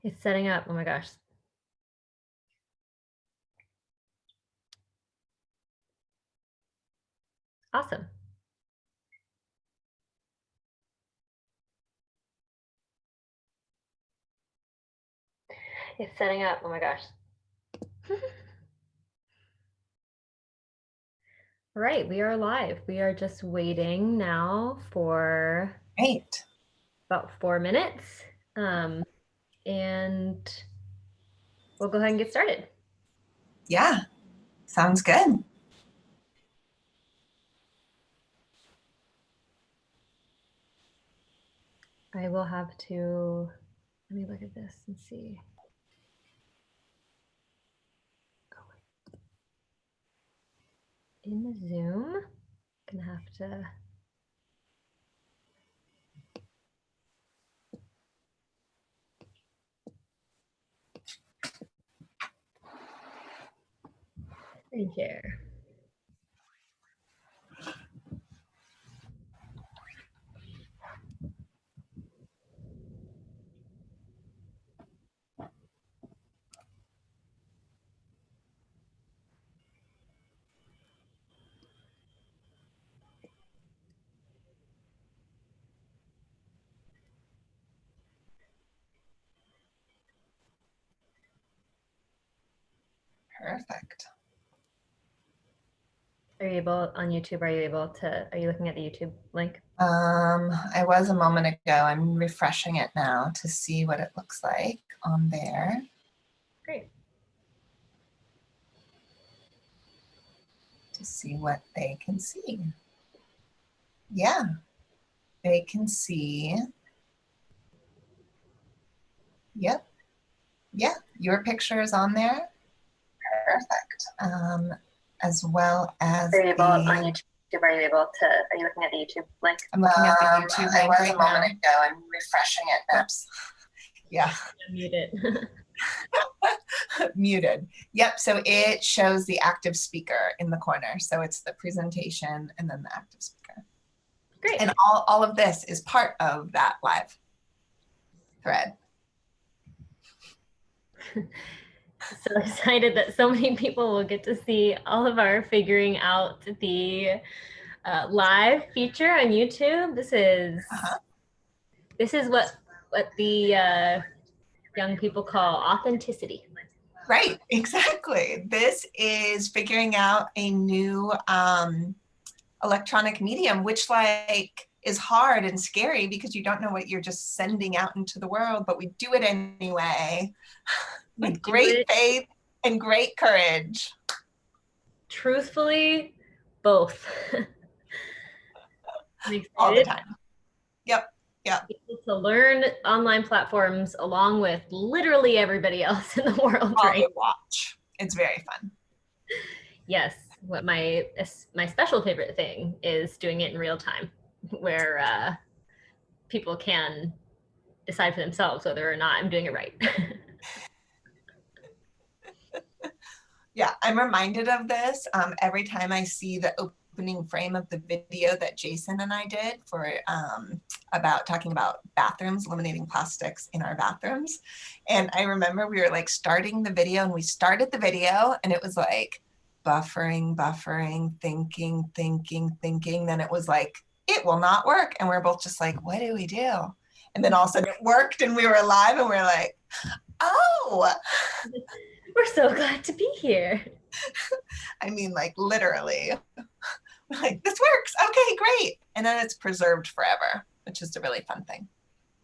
It's setting up. Oh my gosh. Awesome. It's setting up. Oh my gosh. All right, we are live. We are just waiting now for Great. about 4 minutes. And we'll go ahead and get started. Yeah, sounds good. I will have to, let me look at this and see. In the Zoom, gonna have to. Screen share. Perfect. Are you able on YouTube? Are you looking at the YouTube link? I was a moment ago. I'm refreshing it now to see what it looks like on there. Great. To see what they can see. Yeah, they can see. Yep. Yeah, your picture is on there. Perfect. As well as Are you able on YouTube? Are you looking at the YouTube link? I'm looking at the YouTube link right now. A moment ago. I'm refreshing it now. Oops. Yeah. Muted. Muted. Yep. So it shows the active speaker in the corner. So it's the presentation and then the active speaker. Great. And all of this is part of that live thread. So excited that so many people will get to see all of our figuring out the live feature on YouTube. This is what the young people call authenticity. Right, exactly. This is figuring out a new electronic medium, which is hard and scary because you don't know what you're just sending out into the world, but we do it anyway with great faith and great courage. Truthfully, both. All the time. Yep. Able to learn online platforms along with literally everybody else in the world. Right? Watch. It's very fun. Yes. What my special favorite thing is doing it in real time, where people can decide for themselves whether or not I'm doing it right. Yeah, I'm reminded of this every time I see the opening frame of the video that Jason and I did for talking about bathrooms, eliminating plastics in our bathrooms. And I remember we were starting the video, and we started the video and it was buffering, thinking. Then it was it will not work. And we're both just what do we do? And then all of a sudden it worked and we were live and we were oh, we're so glad to be here. I mean, literally, this works. Okay, great. And then it's preserved forever, which is a really fun thing.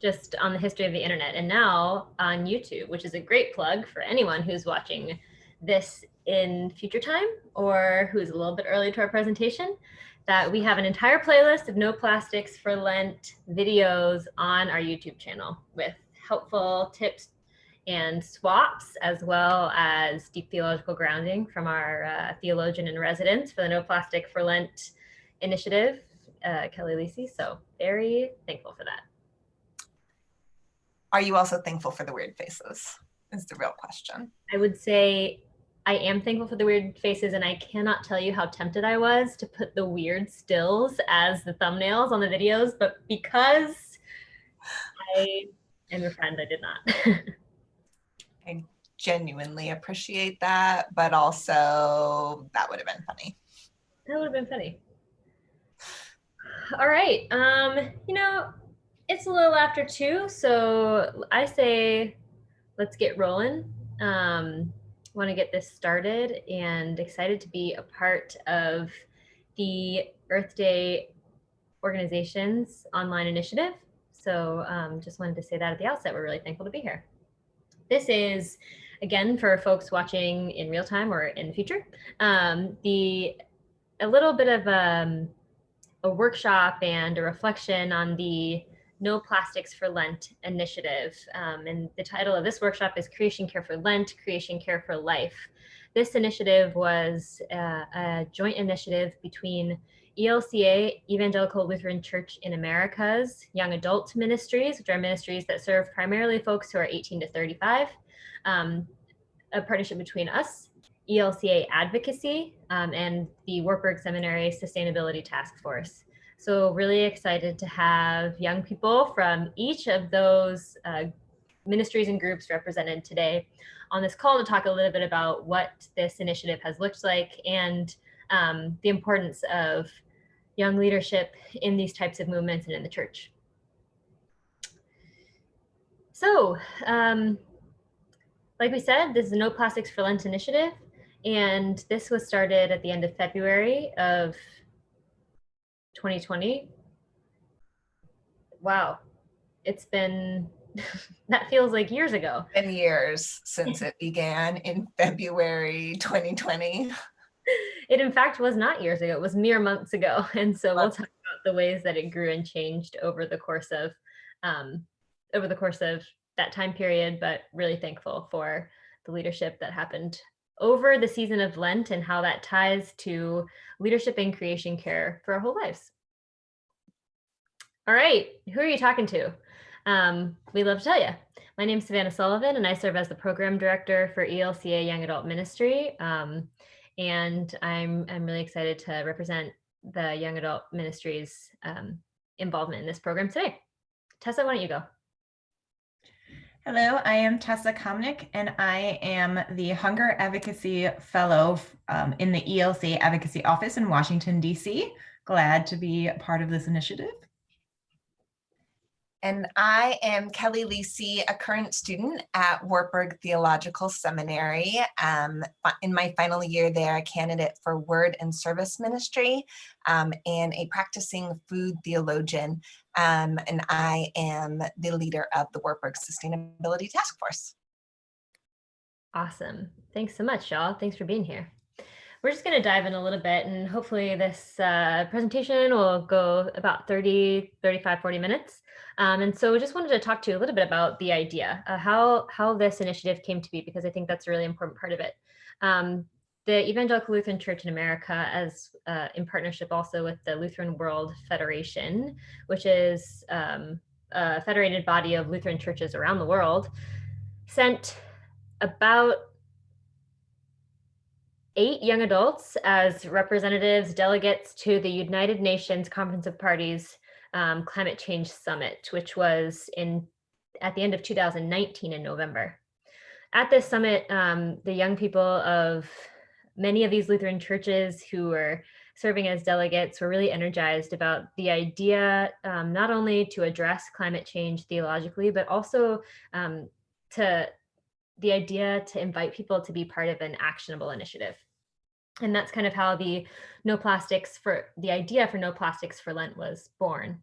Just on the history of the internet, and now on YouTube, which is a great plug for anyone who's watching this in future time or who's a little bit early to our presentation, that we have an entire playlist of no plastics for Lent videos on our YouTube channel with helpful tips and swaps, as well as deep theological grounding from our theologian in residence for the No Plastic for Lent initiative, Kelly Lisi. So very thankful for that. Are you also thankful for the weird faces? Is the real question. I would say I am thankful for the weird faces, and I cannot tell you how tempted I was to put the weird stills as the thumbnails on the videos, but because I am your friend, I did not. genuinely appreciate that, but also that would have been funny. That would have been funny. All right. It's a little after 2, so I say let's get rolling. Want to get this started and excited to be a part of the Earth Day organization's online initiative. So just wanted to say that at the outset. We're really thankful to be here. This is, again, for folks watching in real time or in the future, a little bit of a workshop and a reflection on the No Plastics for Lent initiative. And the title of this workshop is Creation Care for Lent, Creation Care for Life. This initiative was a joint initiative between ELCA, Evangelical Lutheran Church in America's Young Adult Ministries, which are ministries that serve primarily folks who are 18 to 35, a partnership between us, ELCA Advocacy, and the Wartburg Seminary Sustainability Task Force. So really excited to have young people from each of those ministries and groups represented today on this call to talk a little bit about what this initiative has looked like and the importance of young leadership in these types of movements and in the church. So, like we said, this is a No Plastics for Lent initiative, and this was started at the end of February of 2020. Wow, it's been, that feels like years ago. It's been years since it began in February 2020. It in fact was not years ago, it was mere months ago. And so we'll talk about the ways that it grew and changed over the course of that time period, but really thankful for the leadership that happened over the season of Lent and how that ties to leadership in creation care for our whole lives. All right, who are you talking to? We love to tell you. My name is Savannah Sullivan, and I serve as the program director for ELCA Young Adult Ministry. And I'm really excited to represent the Young Adult Ministry's involvement in this program today. Tessa, why don't you go? Hello, I am Tessa Komnick, and I am the Hunger Advocacy Fellow in the ELCA Advocacy Office in Washington, D.C. Glad to be a part of this initiative. And I am Kelly Lisi, a current student at Wartburg Theological Seminary. In my final year there, a candidate for Word and Service Ministry, and a practicing food theologian. And I am the leader of the Wartburg Sustainability Task Force. Awesome. Thanks so much, y'all. Thanks for being here. We're just going to dive in a little bit, and hopefully this presentation will go about 35, 40 minutes. And so we just wanted to talk to you a little bit about the idea, how this initiative came to be, because I think that's a really important part of it. The Evangelical Lutheran Church in America, as in partnership also with the Lutheran World Federation, which is a federated body of Lutheran churches around the world, sent about 8 young adults as representatives, delegates to the United Nations Conference of Parties Climate Change Summit, which was at the end of 2019 in November. At this summit, the young people of many of these Lutheran churches who were serving as delegates were really energized about the idea not only to address climate change theologically, but also to the idea to invite people to be part of an actionable initiative. And that's kind of how the idea for No Plastics for Lent was born.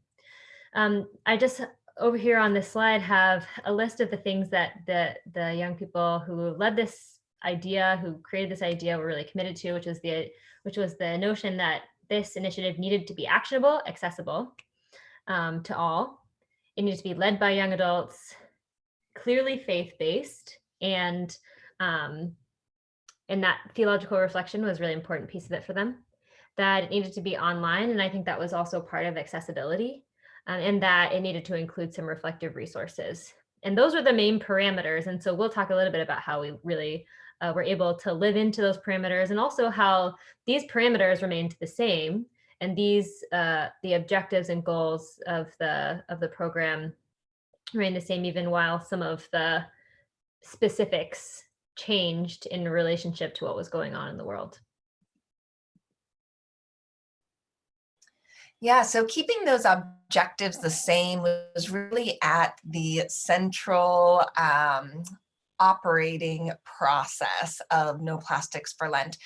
I just over here on this slide have a list of the things that the young people who led this idea, who created this idea, were really committed to, which was the notion that this initiative needed to be actionable, accessible to all. It needed to be led by young adults, clearly faith-based, and that theological reflection was a really important piece of it for them. That it needed to be online, and I think that was also part of accessibility, and that it needed to include some reflective resources. And those were the main parameters. And so we'll talk a little bit about how we really were able to live into those parameters, and also how these parameters remained the same, and these the objectives and goals of the program remain the same, even while some of the specifics changed in relationship to what was going on in the world? Yeah, so keeping those objectives the same was really at the central operating process of No Plastics for Lent,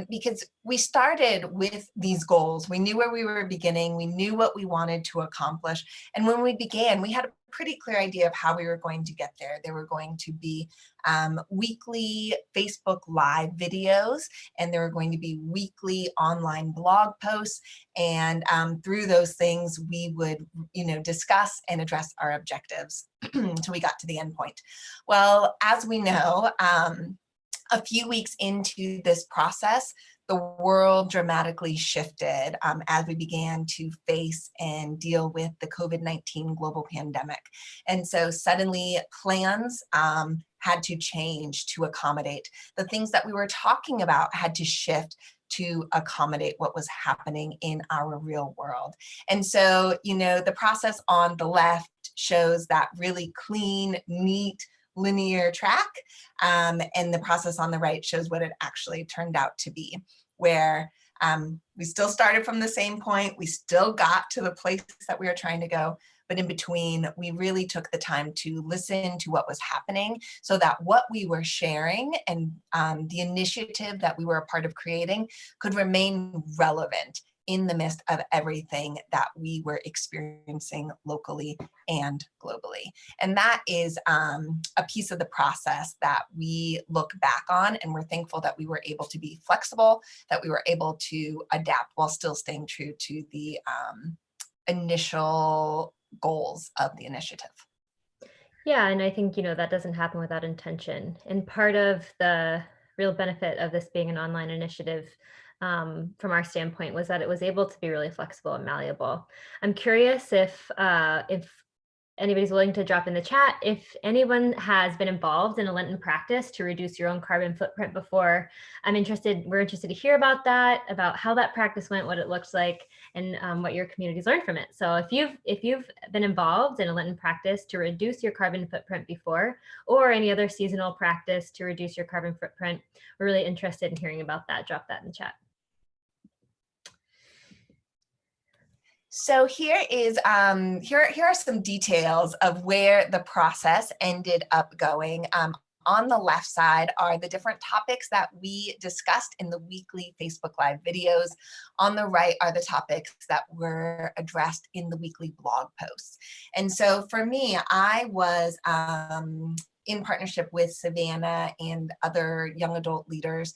because we started with these goals. We knew where we were beginning, we knew what we wanted to accomplish. And when we began, we had a pretty clear idea of how we were going to get there. There were going to be weekly Facebook Live videos, and there were going to be weekly online blog posts. And through those things, we would, discuss and address our objectives until we got to the end point. Well, as we know, a few weeks into this process, the world dramatically shifted as we began to face and deal with the COVID-19 global pandemic. And so suddenly plans had to change to accommodate. The things that we were talking about had to shift to accommodate what was happening in our real world. And so, the process on the left shows that really clean, neat, linear track, and the process on the right shows what it actually turned out to be, where we still started from the same point, we still got to the place that we were trying to go, but in between, we really took the time to listen to what was happening so that what we were sharing and the initiative that we were a part of creating could remain relevant in the midst of everything that we were experiencing locally and globally. And that is a piece of the process that we look back on, and we're thankful that we were able to be flexible, that we were able to adapt while still staying true to the initial goals of the initiative. Yeah, and I think, that doesn't happen without intention. And part of the real benefit of this being an online initiative from our standpoint was that it was able to be really flexible and malleable. I'm curious if anybody's willing to drop in the chat, if anyone has been involved in a Lenten practice to reduce your own carbon footprint before. We're interested to hear about that, about how that practice went, what it looks like, and what your communities learned from it. So if you've been involved in a Lenten practice to reduce your carbon footprint before, or any other seasonal practice to reduce your carbon footprint, we're really interested in hearing about that. Drop that in the chat. So here are some details of where the process ended up going. On the left side are the different topics that we discussed in the weekly Facebook Live videos. On the right are the topics that were addressed in the weekly blog posts. And so for me, I was in partnership with Savannah and other young adult leaders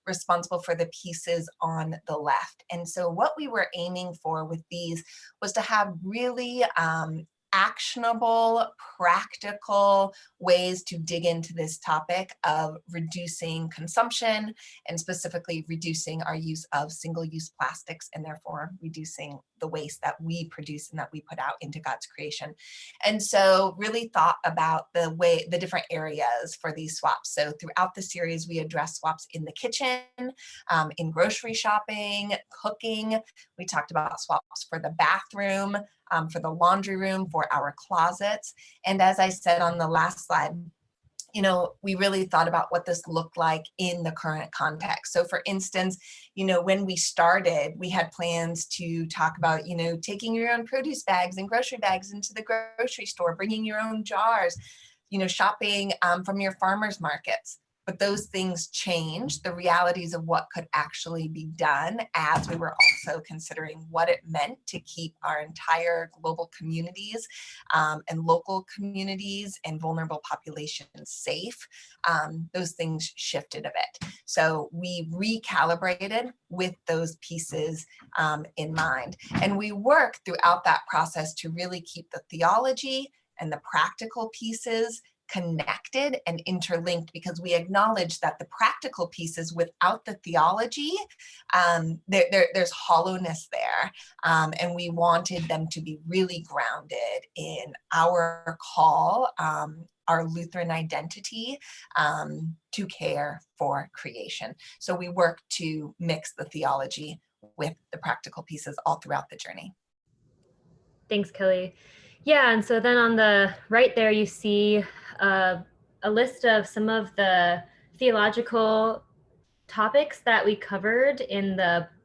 responsible for the pieces on the left. And so what we were aiming for with these was to have really actionable, practical ways to dig into this topic of reducing consumption and specifically reducing our use of single-use plastics and therefore reducing the waste that we produce and that we put out into God's creation. And so really thought about the different areas for these swaps. So throughout the series, we address swaps in the kitchen, in grocery shopping, cooking. We talked about swaps for the bathroom, for the laundry room, for our closets. And as I said on the last slide, we really thought about what this looked like in the current context. So for instance, when we started, we had plans to talk about, taking your own produce bags and grocery bags into the grocery store, bringing your own jars, shopping from your farmers markets. But those things changed the realities of what could actually be done as we were also considering what it meant to keep our entire global communities and local communities and vulnerable populations safe. Those things shifted a bit. So we recalibrated with those pieces in mind. And we worked throughout that process to really keep the theology and the practical pieces connected and interlinked, because we acknowledge that the practical pieces without the theology, there's hollowness there. And we wanted them to be really grounded in our call, our Lutheran identity, to care for creation. So we work to mix the theology with the practical pieces all throughout the journey. Thanks, Kelly. Yeah, and so then on the right there, you see a a list of some of the theological topics that we covered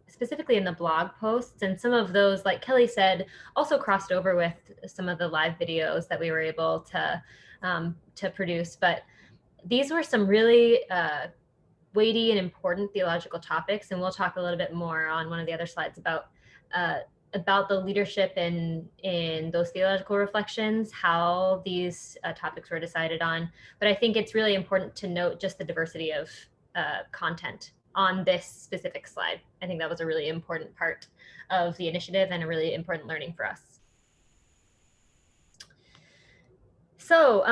specifically in the blog posts, and some of those, like Kelly said, also crossed over with some of the live videos that we were able to produce. But these were some really weighty and important theological topics, and we'll talk a little bit more on one of the other slides about the leadership in those theological reflections, how these topics were decided on. But I think it's really important to note just the diversity of content on this specific slide. I think that was a really important part of the initiative and a really important learning for us. So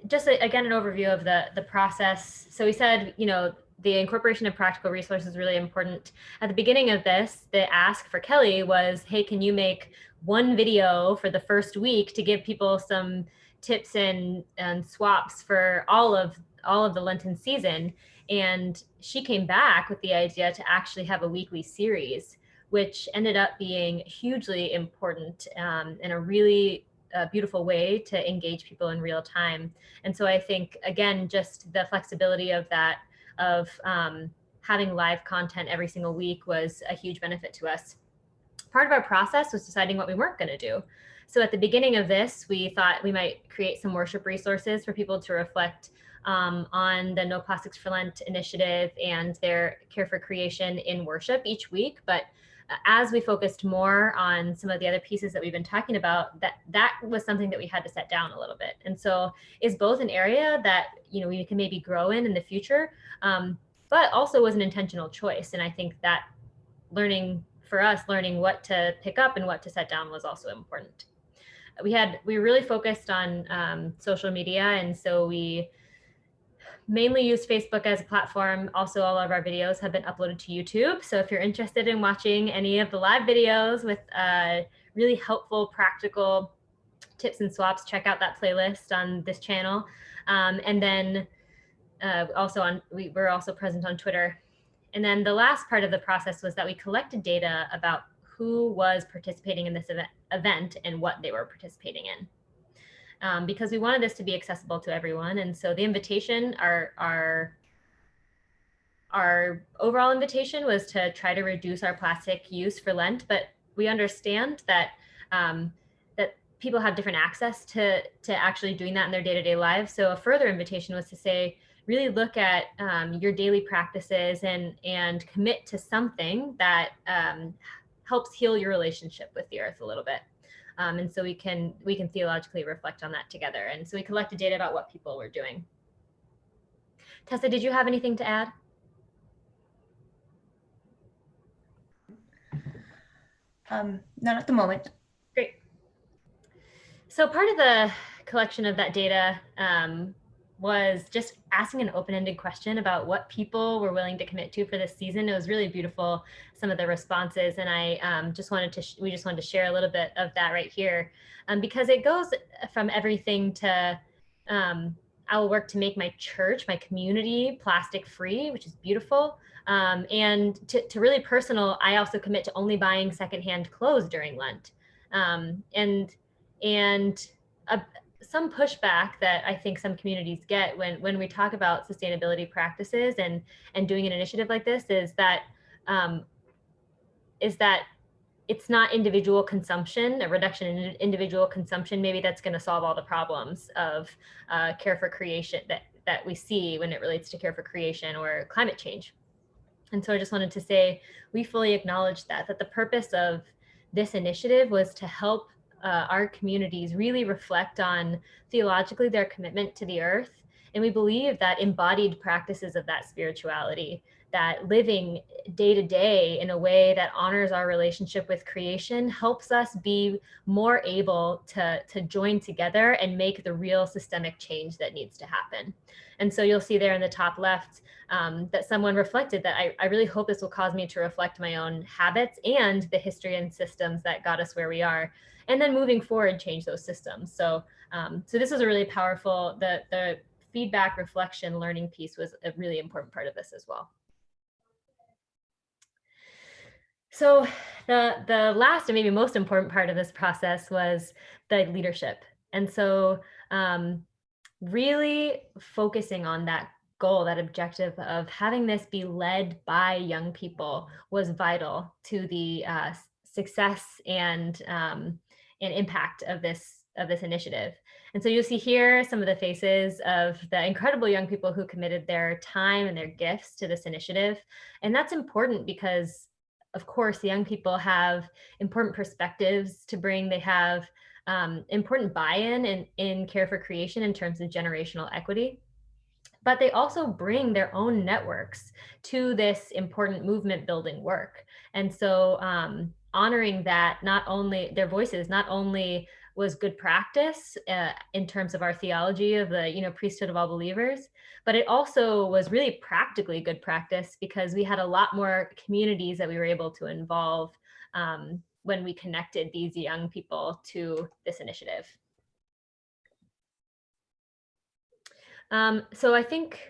just again, an overview of the process. So we said, the incorporation of practical resources is really important. At the beginning of this, the ask for Kelly was, hey, can you make one video for the first week to give people some tips and swaps for all of the Lenten season? And she came back with the idea to actually have a weekly series, which ended up being hugely important and a really beautiful way to engage people in real time. And so I think, again, just the flexibility of that, of having live content every single week, was a huge benefit to us. Part of our process was deciding what we weren't going to do. So at the beginning of this, we thought we might create some worship resources for people to reflect on the No Plastics for Lent initiative and their care for creation in worship each week. But as we focused more on some of the other pieces that we've been talking about, that was something that we had to set down a little bit. And so is both an area that we can maybe grow in the future, but also was an intentional choice. And I think that learning what to pick up and what to set down was also important. We were really focused on social media, and so we mainly used Facebook as a platform. Also, all of our videos have been uploaded to YouTube. So if you're interested in watching any of the live videos with really helpful, practical tips and swaps, check out that playlist on this channel. And then we're also present on Twitter. And then the last part of the process was that we collected data about who was participating in this event and what they were participating in. Because we wanted this to be accessible to everyone. And so the invitation, our overall invitation, was to try to reduce our plastic use for Lent, but we understand that that people have different access to actually doing that in their day-to-day lives. So a further invitation was to say, really look at your daily practices and commit to something that helps heal your relationship with the earth a little bit. And so we can theologically reflect on that together. And so we collected data about what people were doing. Tessa, did you have anything to add? Not at the moment. Great. So part of the collection of that data was just asking an open-ended question about what people were willing to commit to for this season. It was really beautiful, some of the responses, and I we just wanted to share a little bit of that right here, because it goes from everything to I will work to make my church, my community, plastic free, which is beautiful, and to really personal. I also commit to only buying secondhand clothes during Lent, and some pushback that I think some communities get when we talk about sustainability practices and doing an initiative like this is that it's not individual consumption, a reduction in individual consumption. Maybe that's going to solve all the problems of care for creation that we see when it relates to care for creation or climate change. And so I just wanted to say, we fully acknowledge that the purpose of this initiative was to help our communities really reflect on theologically their commitment to the earth. And we believe that embodied practices of that spirituality, that living day to day in a way that honors our relationship with creation, helps us be more able to join together and make the real systemic change that needs to happen. And so you'll see there in the top left that someone reflected that I really hope this will cause me to reflect my own habits and the history and systems that got us where we are, and then moving forward, change those systems. So this was a really powerful, the feedback, reflection, learning piece was a really important part of this as well. So the last and maybe most important part of this process was the leadership. And so really focusing on that goal, that objective of having this be led by young people was vital to the success and impact of this initiative. And so you'll see here some of the faces of the incredible young people who committed their time and their gifts to this initiative. And that's important because, of course, the young people have important perspectives to bring. They have important buy-in in Care for Creation in terms of generational equity. But they also bring their own networks to this important movement building work. And so honoring that, not only their voices, not only was good practice in terms of our theology of the priesthood of all believers, but it also was really practically good practice because we had a lot more communities that we were able to involve when we connected these young people to this initiative. So I think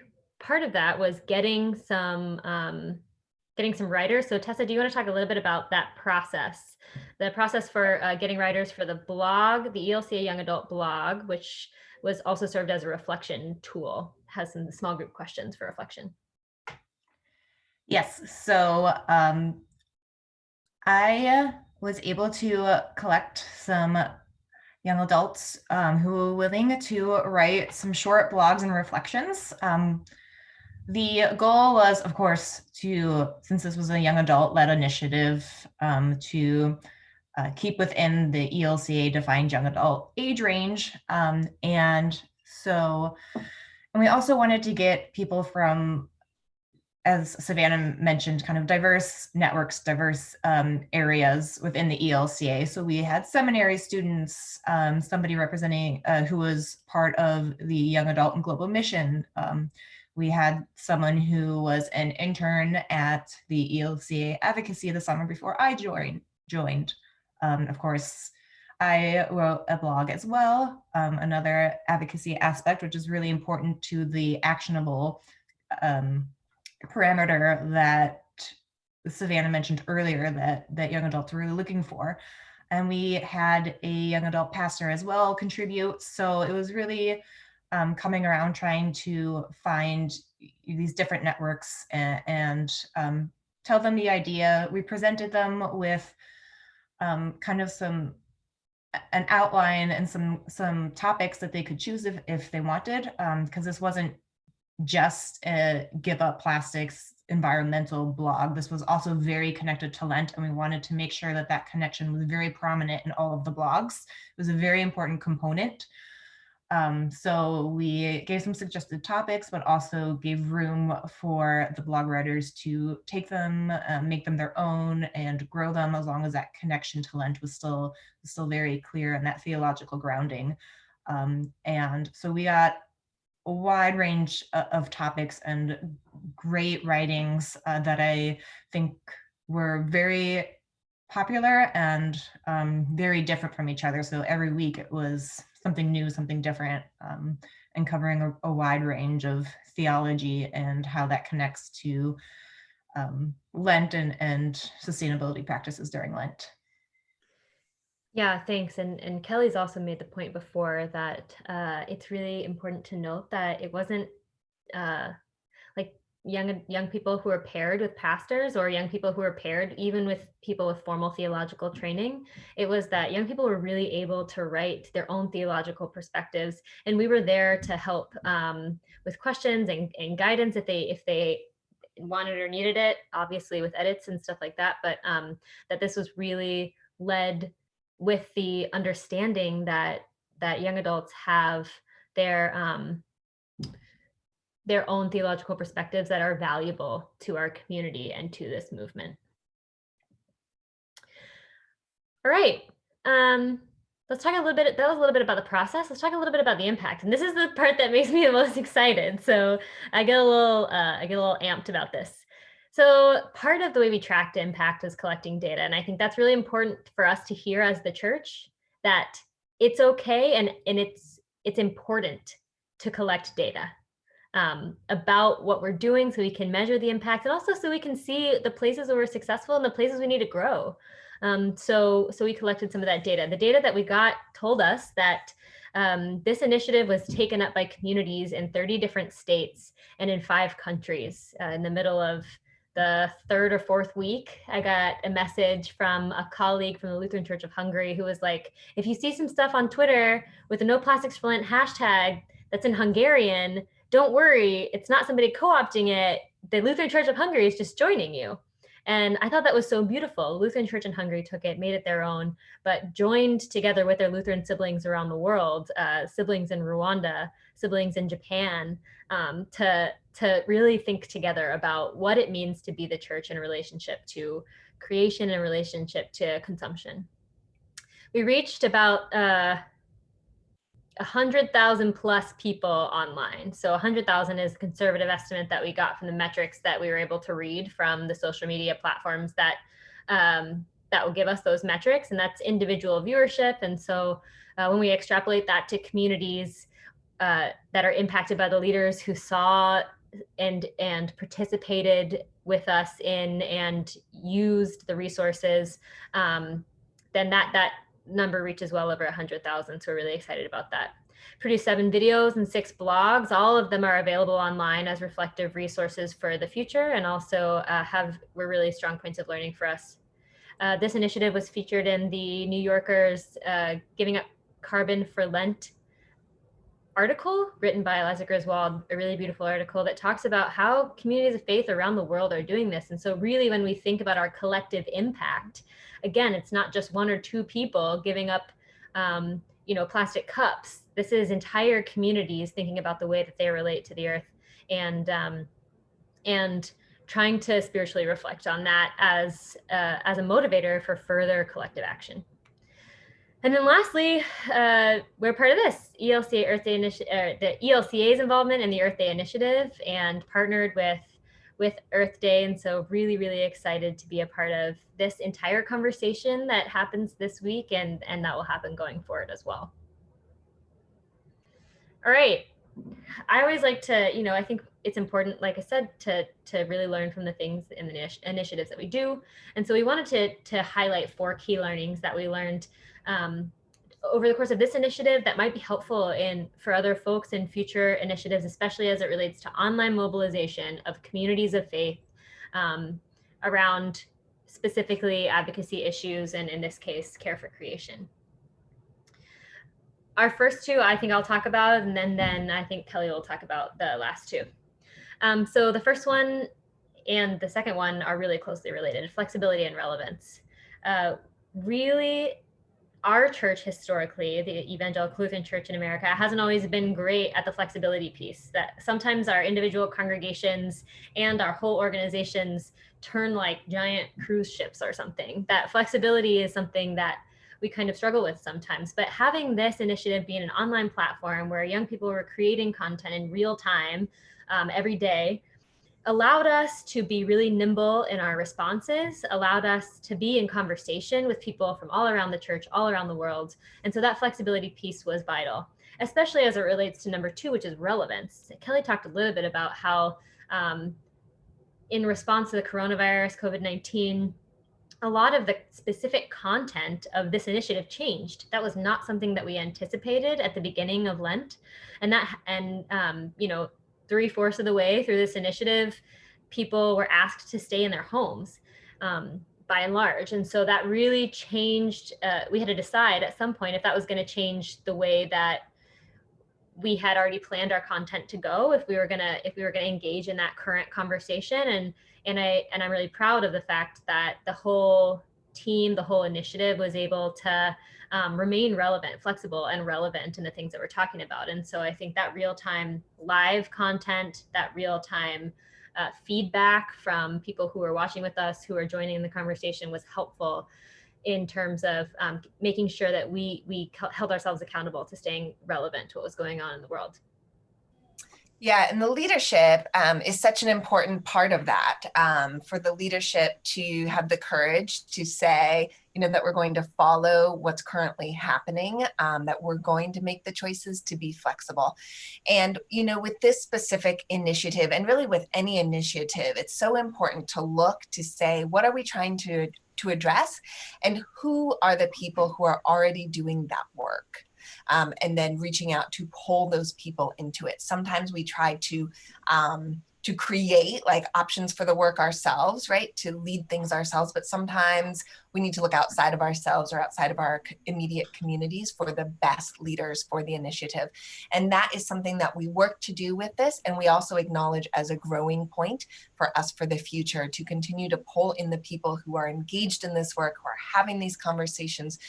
part of that was getting some writers. So Tessa, do you want to talk a little bit about that process? The process for getting writers for the blog, the ELCA Young Adult blog, which was also served as a reflection tool, has some small group questions for reflection. Yes, so I was able to collect some young adults who were willing to write some short blogs and reflections. The goal was, of course, since this was a young adult-led initiative, to keep within the ELCA defined young adult age range. And we also wanted to get people from, as Savannah mentioned, kind of diverse networks, diverse areas within the ELCA. So we had seminary students, somebody representing who was part of the Young Adult and Global Mission. We had someone who was an intern at the ELCA Advocacy the summer before I joined. Of course, I wrote a blog as well, another advocacy aspect, which is really important to the actionable parameter that Savannah mentioned earlier that young adults are really looking for. And we had a young adult pastor as well contribute. So it was really coming around trying to find these different networks and tell them the idea. We presented them with kind of an outline and some topics that they could choose if they wanted, because this wasn't just a give up plastics environmental blog. This was also very connected to Lent, and we wanted to make sure that connection was very prominent in all of the blogs. It was a very important component. So we gave some suggested topics, but also gave room for the blog writers to take them, make them their own, and grow them, as long as that connection to Lent was still very clear, and that theological grounding. And so we got a wide range of topics and great writings that I think were very popular and very different from each other. So every week it was something new, something different, and covering a wide range of theology and how that connects to Lent and sustainability practices during Lent. Yeah, thanks. And Kelly's also made the point before that it's really important to note that it wasn't like young people who are paired with pastors or young people who are paired even with people with formal theological training. It was that young people were really able to write their own theological perspectives, and we were there to help with questions and guidance if they wanted or needed it, obviously with edits and stuff like that, but that this was really led with the understanding that young adults have their own theological perspectives that are valuable to our community and to this movement. All right, let's talk a little bit. That was a little bit about the process. Let's talk a little bit about the impact. And this is the part that makes me the most excited. So I get a little amped about this. So part of the way we tracked impact is collecting data. And I think that's really important for us to hear as the church, that it's okay and it's important to collect data about what we're doing so we can measure the impact, and also so we can see the places where we're successful and the places we need to grow. So we collected some of that data. The data that we got told us that This initiative was taken up by communities in 30 different states and in 5 countries. In the middle of the 3rd or 4th week, I got a message from a colleague from the Lutheran Church of Hungary who was like, if you see some stuff on Twitter with a no plastics for Lent hashtag that's in Hungarian, don't worry, it's not somebody co-opting it. The Lutheran Church of Hungary is just joining you. And I thought that was so beautiful. The Lutheran Church in Hungary took it, made it their own, but joined together with their Lutheran siblings around the world, siblings in Rwanda, siblings in Japan, to really think together about what it means to be the church in relationship to creation and relationship to consumption. We reached about 100,000 plus people online. So 100,000 is the conservative estimate that we got from the metrics that we were able to read from the social media platforms that that will give us those metrics, and that's individual viewership. And so when we extrapolate that to communities that are impacted by the leaders who saw and participated with us in and used the resources, then that number reaches well over 100,000. So we're really excited about that. Produced 7 videos and 6 blogs. All of them are available online as reflective resources for the future, and also were really strong points of learning for us. This initiative was featured in the New Yorker's Giving Up Carbon for Lent article written by Eliza Griswold, a really beautiful article that talks about how communities of faith around the world are doing this. And so really when we think about our collective impact, again, it's not just 1 or 2 people giving up plastic cups. This is entire communities thinking about the way that they relate to the earth, and trying to spiritually reflect on that as a motivator for further collective action. And then lastly, we're part of this ELCA Earth Day the ELCA's involvement in the Earth Day initiative, and partnered with Earth Day. And so really, really excited to be a part of this entire conversation that happens this week, and that will happen going forward as well. All right. I always like to, I think it's important, like I said, to really learn from the things and the initiatives that we do. And so we wanted to highlight 4 key learnings that we learned over the course of this initiative that might be helpful for other folks in future initiatives, especially as it relates to online mobilization of communities of faith around specifically advocacy issues, and in this case, care for creation. Our first 2, I think I'll talk about, and then I think Kelly will talk about the last 2. So the first one and the second one are really closely related: flexibility and relevance. Really, our church historically, the Evangelical Lutheran Church in America, hasn't always been great at the flexibility piece. That sometimes our individual congregations and our whole organizations turn like giant cruise ships or something. That flexibility is something that we kind of struggle with sometimes. But having this initiative being an online platform where young people were creating content in real time every day allowed us to be really nimble in our responses, allowed us to be in conversation with people from all around the church, all around the world. And so that flexibility piece was vital, especially as it relates to number 2, which is relevance. Kelly talked a little bit about how in response to the coronavirus, COVID-19, a lot of the specific content of this initiative changed. That was not something that we anticipated at the beginning of Lent. And 3/4 of the way through this initiative, people were asked to stay in their homes by and large. And so that really changed. We had to decide at some point if that was going to change the way that we had already planned our content to go, if we were gonna engage in that current conversation. And I'm really proud of the fact that the whole team, the whole initiative was able to remain relevant, flexible and relevant in the things that we're talking about. And so I think that real-time live content, that real-time feedback from people who are watching with us, who are joining in the conversation, was helpful in terms of making sure that we held ourselves accountable to staying relevant to what was going on in the world. Yeah, and the leadership is such an important part of that, for the leadership to have the courage to say, that we're going to follow what's currently happening, that we're going to make the choices to be flexible. And, with this specific initiative, and really with any initiative, it's so important to look to say, what are we trying to address, and who are the people who are already doing that work? and then reaching out to pull those people into it. Sometimes we try to create like options for the work ourselves, right? To lead things ourselves, but sometimes we need to look outside of ourselves or outside of our immediate communities for the best leaders for the initiative. And that is something that we work to do with this. And we also acknowledge as a growing point for us for the future to continue to pull in the people who are engaged in this work, who are having these conversations,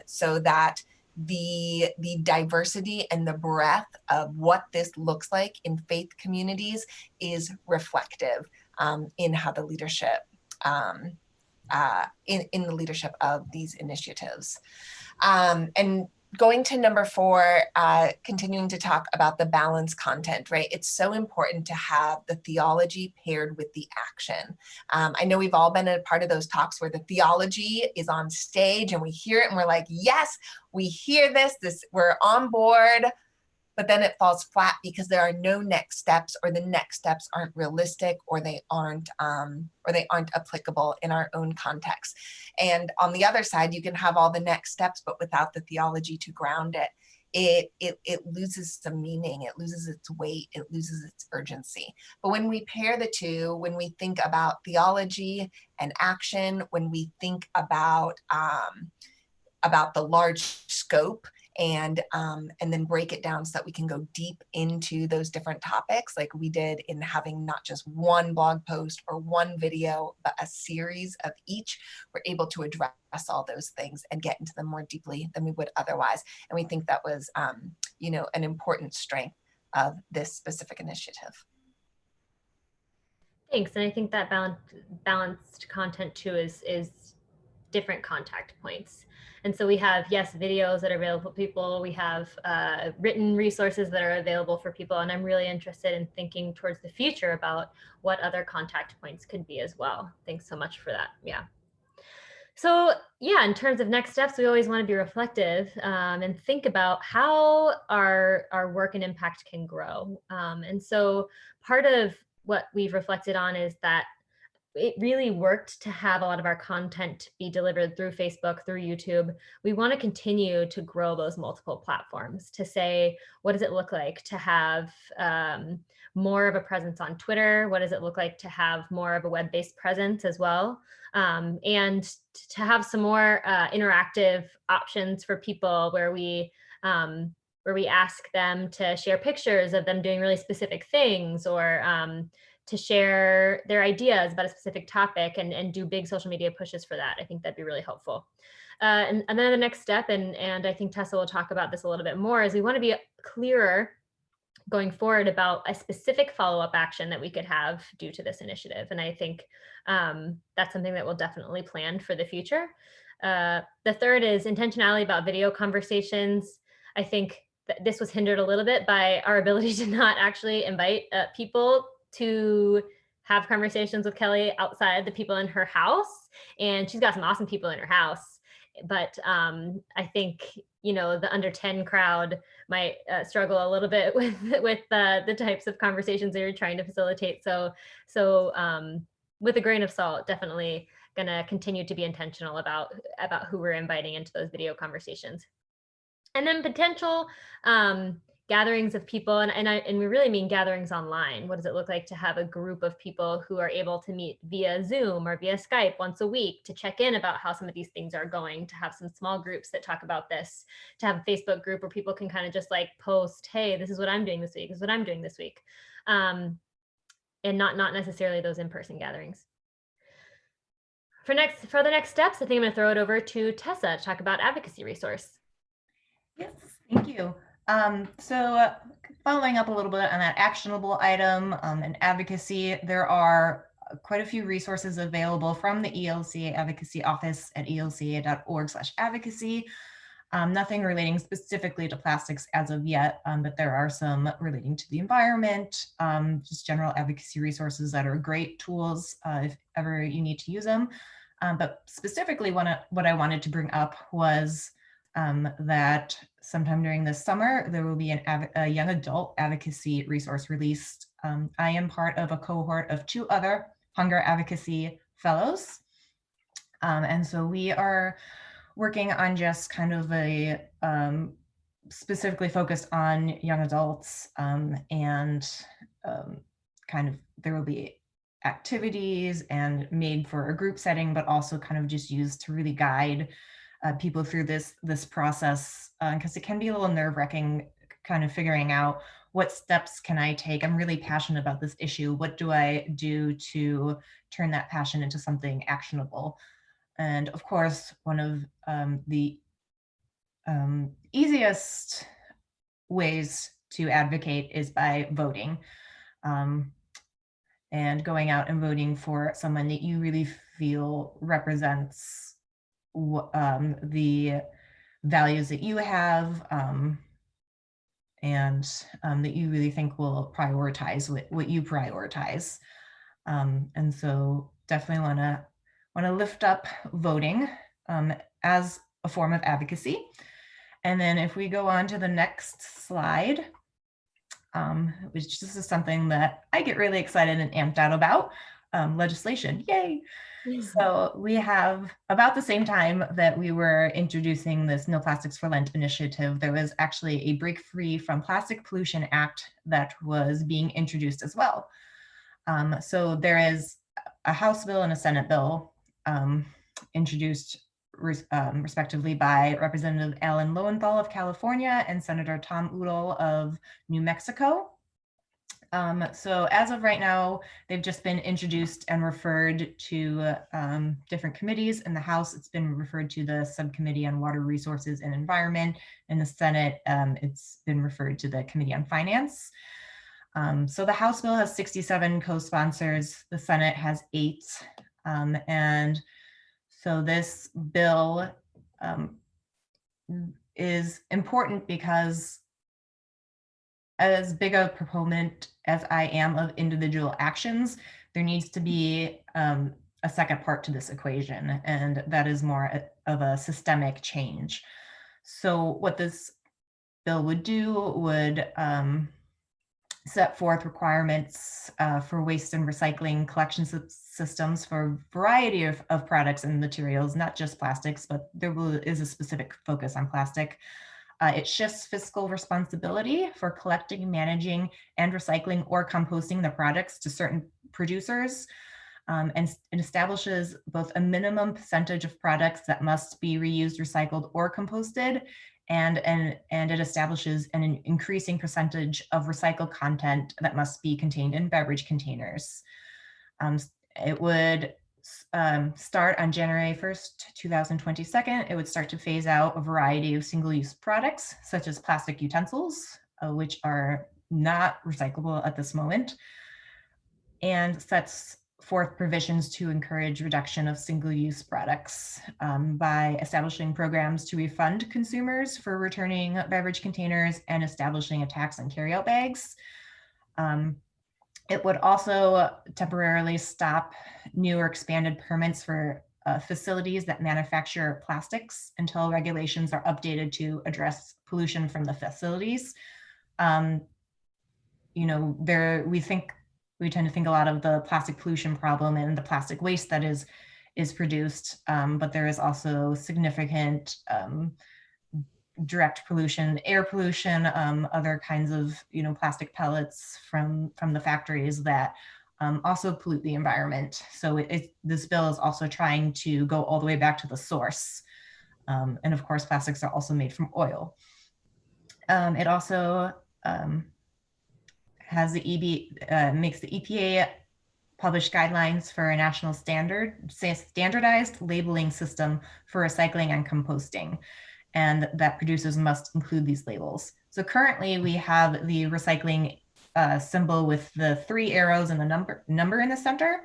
so that the diversity and the breadth of what this looks like in faith communities is reflective in how the leadership in the leadership of these initiatives. And going to number 4, continuing to talk about the balanced content, right? It's so important to have the theology paired with the action. I know we've all been a part of those talks where the theology is on stage and we hear it and we're like, yes, we hear this, we're on board, but then it falls flat because there are no next steps, or the next steps aren't realistic, or they aren't applicable in our own context. And on the other side, you can have all the next steps, but without the theology to ground it, it loses some meaning, it loses its weight, it loses its urgency. But when we pair the two, when we think about theology and action, when we think about the large scope, and then break it down so that we can go deep into those different topics, like we did in having not just one blog post or one video, but a series of each, we're able to address all those things and get into them more deeply than we would otherwise. And we think that was, an important strength of this specific initiative. Thanks. And I think that balanced content too is different contact points. And so we have, yes, videos that are available for people. We have written resources that are available for people. And I'm really interested in thinking towards the future about what other contact points could be as well. Thanks so much for that. Yeah. So yeah, in terms of next steps, we always want to be reflective and think about how our work and impact can grow. And so part of what we've reflected on is that it really worked to have a lot of our content be delivered through Facebook, through YouTube. We want to continue to grow those multiple platforms to say, what does it look like to have more of a presence on Twitter? What does it look like to have more of a web-based presence as well? And to have some more interactive options for people where we ask them to share pictures of them doing really specific things, or to share their ideas about a specific topic and do big social media pushes for that. I think that'd be really helpful. And then the next step, and I think Tessa will talk about this a little bit more, is we want to be clearer going forward about a specific follow-up action that we could have due to this initiative. And I think that's something that we'll definitely plan for the future. The third is intentionality about video conversations. I think that this was hindered a little bit by our ability to not actually invite people to have conversations with Kelly outside the people in her house. And she's got some awesome people in her house. But I think, the under 10 crowd might struggle a little bit with the types of conversations they were trying to facilitate. So with a grain of salt, definitely going to continue to be intentional about who we're inviting into those video conversations. And then potential gatherings of people, and we really mean gatherings online. What does it look like to have a group of people who are able to meet via Zoom or via Skype once a week to check in about how some of these things are going, to have some small groups that talk about this, to have a Facebook group where people can kind of just like post, hey, this is what I'm doing this week, this is what I'm doing this week. And not necessarily those in-person gatherings. For the next steps, I think I'm going to throw it over to Tessa to talk about advocacy resource. Yes, thank you. So following up a little bit on that actionable item and advocacy, there are quite a few resources available from the ELCA Advocacy Office at elca.org/advocacy. Nothing relating specifically to plastics as of yet, but there are some relating to the environment, just general advocacy resources that are great tools if ever you need to use them. But specifically what I wanted to bring up was that sometime during this summer, there will be a young adult advocacy resource released. I am part of a cohort of 2 other hunger advocacy fellows. And so we are working on just kind of a specifically focused on young adults, and kind of there will be activities and made for a group setting, but also kind of just used to really guide people through this process, because it can be a little nerve-wracking kind of figuring out what steps can I take. I'm really passionate about this issue. What do I do to turn that passion into something actionable? And of course, one of the easiest ways to advocate is by voting, and going out and voting for someone that you really feel represents the values that you have, and that you really think will prioritize what you prioritize. And so definitely want to lift up voting as a form of advocacy. And then if we go on to the next slide, which this is something that I get really excited and amped out about, legislation, yay. So we have, about the same time that we were introducing this No Plastics for Lent initiative, there was actually a Break Free from Plastic Pollution Act that was being introduced as well. So there is a House bill and a Senate bill introduced respectively by Representative Alan Lowenthal of California and Senator Tom Udall of New Mexico. So as of right now, they've just been introduced and referred to different committees. In the House, it's been referred to the Subcommittee on Water Resources and Environment. In the Senate, it's been referred to the Committee on Finance. So the House bill has 67 co-sponsors, the Senate has 8. And so this bill is important because, as big a proponent as I am of individual actions, there needs to be a second part to this equation, and that is more of a systemic change. So what this bill would do would set forth requirements for waste and recycling collection systems for a variety of products and materials, not just plastics, but there is a specific focus on plastic. It shifts fiscal responsibility for collecting, managing, and recycling or composting the products to certain producers, and it establishes both a minimum percentage of products that must be reused, recycled, or composted, and it establishes an increasing percentage of recycled content that must be contained in beverage containers. It would start on January 1st, 2022. It would start to phase out a variety of single-use products, such as plastic utensils, which are not recyclable at this moment, and sets forth provisions to encourage reduction of single-use products by establishing programs to refund consumers for returning beverage containers and establishing a tax on carryout bags. It would also temporarily stop new or expanded permits for facilities that manufacture plastics until regulations are updated to address pollution from the facilities. We tend to think a lot of the plastic pollution problem and the plastic waste that is produced, but there is also significant direct pollution, air pollution, other kinds of plastic pellets from the factories that also pollute the environment. So this bill is also trying to go all the way back to the source. And of course, plastics are also made from oil. It also has makes the EPA publish guidelines for a national standardized labeling system for recycling and composting, and that producers must include these labels. So currently we have the recycling symbol with the 3 arrows and the number in the center,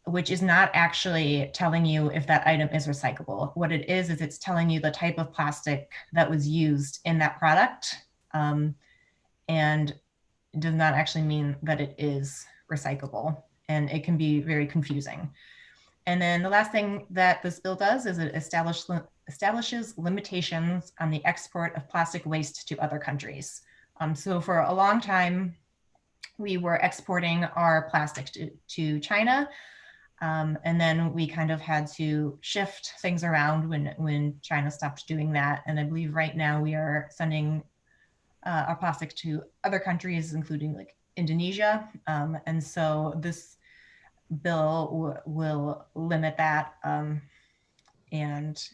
which is not actually telling you if that item is recyclable. What it is it's telling you the type of plastic that was used in that product, and it does not actually mean that it is recyclable, and it can be very confusing. And then the last thing that this bill does is it establishes limitations on the export of plastic waste to other countries. So for a long time, we were exporting our plastic to China. And then we kind of had to shift things around when China stopped doing that. And I believe right now we are sending our plastic to other countries, including like Indonesia. And so this bill will limit that and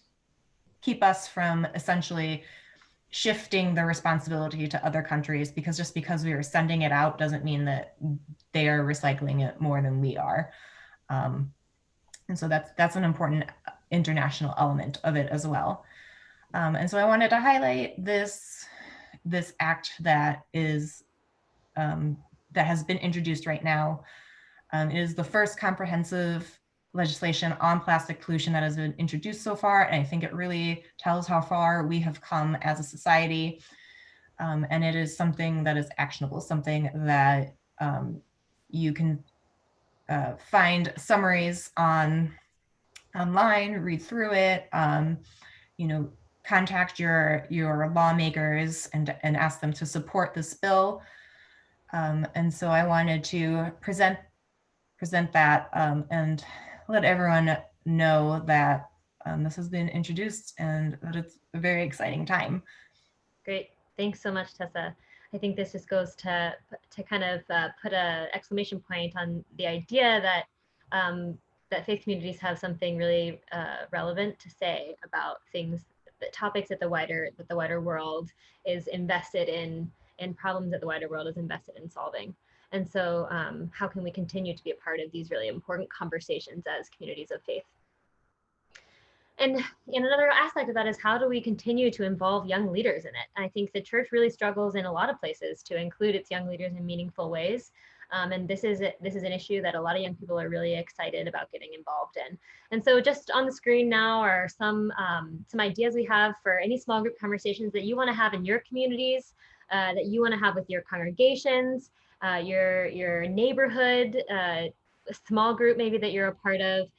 keep us from essentially shifting the responsibility to other countries, because just because we are sending it out doesn't mean that they are recycling it more than we are. And so that's an important international element of it as well. And so I wanted to highlight this act that is that has been introduced right now. It is the first comprehensive legislation on plastic pollution that has been introduced so far, and I think it really tells how far we have come as a society. And it is something that is actionable, something that you can find summaries online, read through it, contact your lawmakers and ask them to support this bill. And so I wanted to present that and let everyone know that this has been introduced and that it's a very exciting time. Great. Thanks so much, Tessa. I think this just goes to kind of put an exclamation point on the idea that that faith communities have something really relevant to say about things, topics that the wider world is invested in, and problems that the wider world is invested in solving. And so how can we continue to be a part of these really important conversations as communities of faith? And another aspect of that is, how do we continue to involve young leaders in it? I think the church really struggles in a lot of places to include its young leaders in meaningful ways. And this is an issue that a lot of young people are really excited about getting involved in. And so just on the screen now are some ideas we have for any small group conversations that you want to have in your communities, that you want to have with your congregations, your neighborhood, a small group maybe that you're a part of.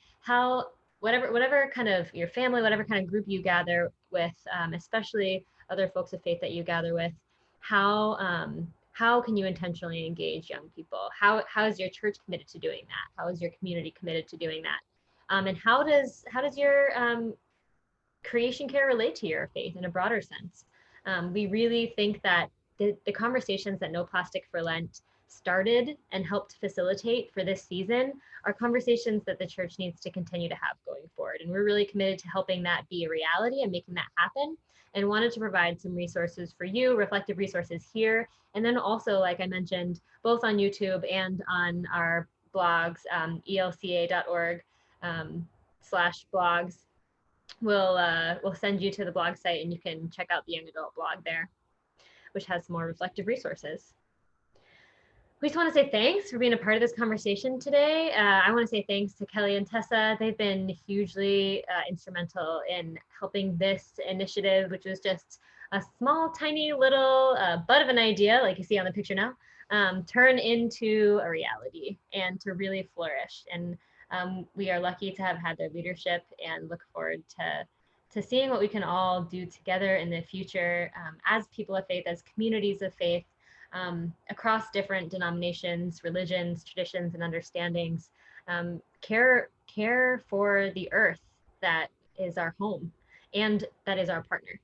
Whatever kind of your family, whatever kind of group you gather with, especially other folks of faith that you gather with, how can you intentionally engage young people? How is your church committed to doing that? How is your community committed to doing that? And how does your creation care relate to your faith in a broader sense? We really think that the conversations that No Plastic for Lent started and helped facilitate for this season are conversations that the church needs to continue to have going forward. And we're really committed to helping that be a reality and making that happen, and wanted to provide some resources for you, reflective resources here. And then also, like I mentioned, both on YouTube and on our blogs, elca.org/blogs. We'll send you to the blog site, and you can check out the young adult blog there, which has more reflective resources. We just want to say thanks for being a part of this conversation today. I want to say thanks to Kelly and Tessa. They've been hugely instrumental in helping this initiative, which was just a small, tiny little bud of an idea, like you see on the picture now, turn into a reality and to really flourish. And we are lucky to have had their leadership, and look forward to seeing what we can all do together in the future as people of faith, as communities of faith, across different denominations, religions, traditions, and understandings, care for the earth that is our home and that is our partner.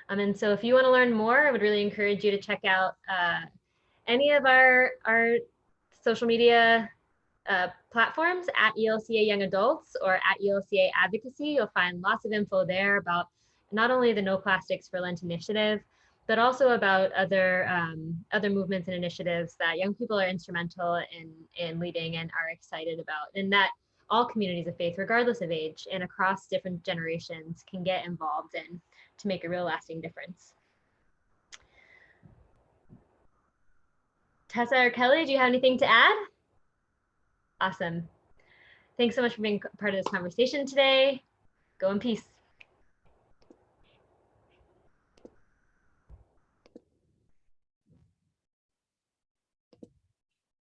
And so if you want to learn more, I would really encourage you to check out any of our social media platforms at ELCA Young Adults or at ELCA Advocacy. You'll find lots of info there about not only the No Plastics for Lent initiative, but also about other movements and initiatives that young people are instrumental in leading and are excited about, and that all communities of faith, regardless of age and across different generations, can get involved in to make a real lasting difference. Tessa or Kelly, do you have anything to add? Awesome. Thanks so much for being part of this conversation today. Go in peace.